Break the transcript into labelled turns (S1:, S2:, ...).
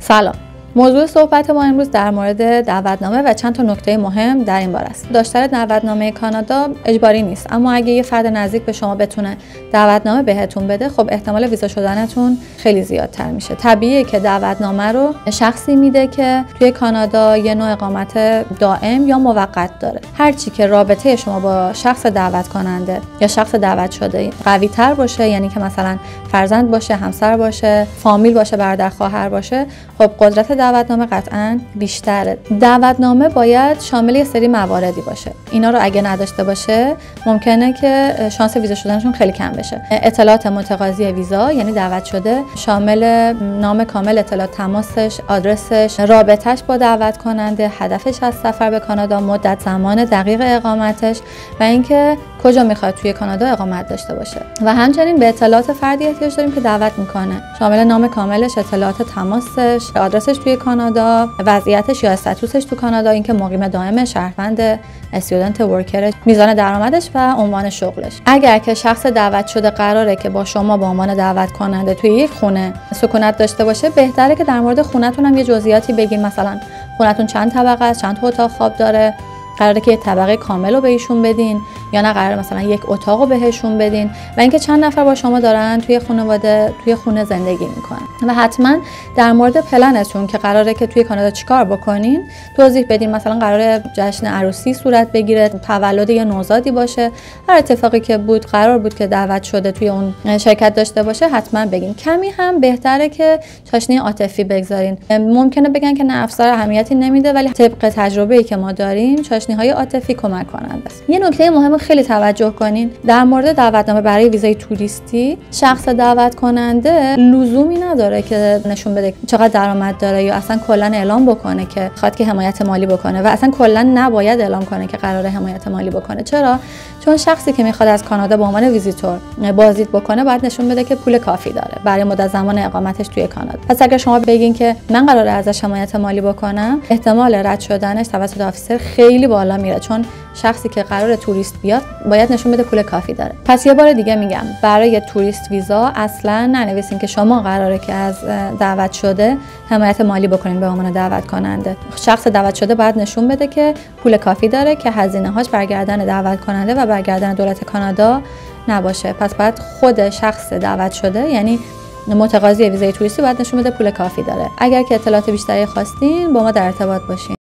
S1: سلام. موضوع صحبت ما امروز در مورد دعوتنامه و چند تا نکته مهم در این باره است. داشتن دعوتنامه کانادا اجباری نیست، اما اگه یه فرد نزدیک به شما بتونه دعوتنامه بهتون بده، خب احتمال ویزا شدنتون خیلی زیادتر میشه. طبیعیه که دعوتنامه رو شخصی میده که توی کانادا یه نوع اقامت دائم یا موقت داره. هر چی که رابطه شما با شخص دعوت کننده یا شخص دعوت شده قوی تر باشه، یعنی که مثلا فرزند باشه، همسر باشه، فامیل باشه، برادر خواهر باشه، خب قدرت دعوتنامه قطعاً بیشتره. دعوتنامه باید شامل یه سری مواردی باشه. اینا رو اگه نداشته باشه ممکنه که شانس ویزا شدنشون خیلی کم بشه. اطلاعات متقاضی ویزا یعنی دعوت شده، شامل نام کامل، اطلاعات تماسش، آدرسش، رابطش با دعوت کننده، هدفش از سفر به کانادا، مدت زمان دقیق اقامتش و اینکه کجا میخواد توی کانادا اقامت داشته باشه. و همچنین به اطلاعات فردی احتیاج داریم که دعوت میکنه، شامل نام کاملش، اطلاعات تماسش، آدرسش توی کانادا، وضعیتش یا استاتوسش تو کانادا، اینکه مقیم دائم، شهروند، استودنت، ورکر، میزان درآمدش و عنوان شغلش. اگر که شخص دعوت شده قراره که با شما به عنوان دعوت کننده توی یک خونه سکونت داشته باشه، بهتره که در مورد خونه‌تون هم یه جزئیاتی بگین. مثلا خونه‌تون چند طبقه است، چند تا اتاق خواب داره، قراره که یه طبقه کامل رو بهشون بدین یا نه قراره مثلا یک اتاق رو بهشون بدین، و اینکه چند نفر با شما دارن توی خانواده توی خونه زندگی میکنن. و حتما در مورد پلنتون که قراره که توی کانادا چیکار بکنین توضیح بدین. مثلا قراره جشن عروسی صورت بگیره، تولد یه نوزادی باشه، هر اتفاقی که بود قرار بود که دعوت شده توی اون شرکت داشته باشه حتما بگین. کمی هم بهتره که چاشنی عاطفی بگذارین. ممکنه بگن که نه افسر اهمیتی نمیده، ولی طبق تجربه‌ای که ما داریم چاشنی‌های عاطفی کمک کننده است. یه نکته مهم خیلی توجه کنین در مورد دعوتنامه برای ویزای توریستی. شخص دعوت کننده لزومی نداره که نشون بده چقدر درآمد داره یا اصلا کلا اعلام بکنه که خواهد که حمایت مالی بکنه، و اصلا کلا نباید اعلام کنه که قراره حمایت مالی بکنه. چرا؟ چون شخصی که میخواد از کانادا به عنوان ویزیتور بازدید بکنه باید نشون بده که پول کافی داره برای مدت زمان اقامتش توی کانادا. پس اگر شما بگین که من قراره ازش حمایت مالی بکنم، احتمال رد شدنش توسط آفیسر خیلی بالا میره، چون شخصی که قراره توریست بیاد باید نشون بده پول کافی داره. پس یه بار دیگه میگم، برای توریست ویزا اصلا ننویسین که شما قراره که از دعوت شده حمایت مالی بکنین به عنوان دعوت کننده. شخص دعوت شده باید نشون بده که پول کافی داره که هزینه‌هاش برگردن دعوت کننده و برگردن دولت کانادا نباشه. پس باید خود شخص دعوت شده، یعنی متقاضی ویزای توریستی، باید نشون بده پول کافی داره. اگر که اطلاعات بیشتری خواستین با ما در ارتباط باشین.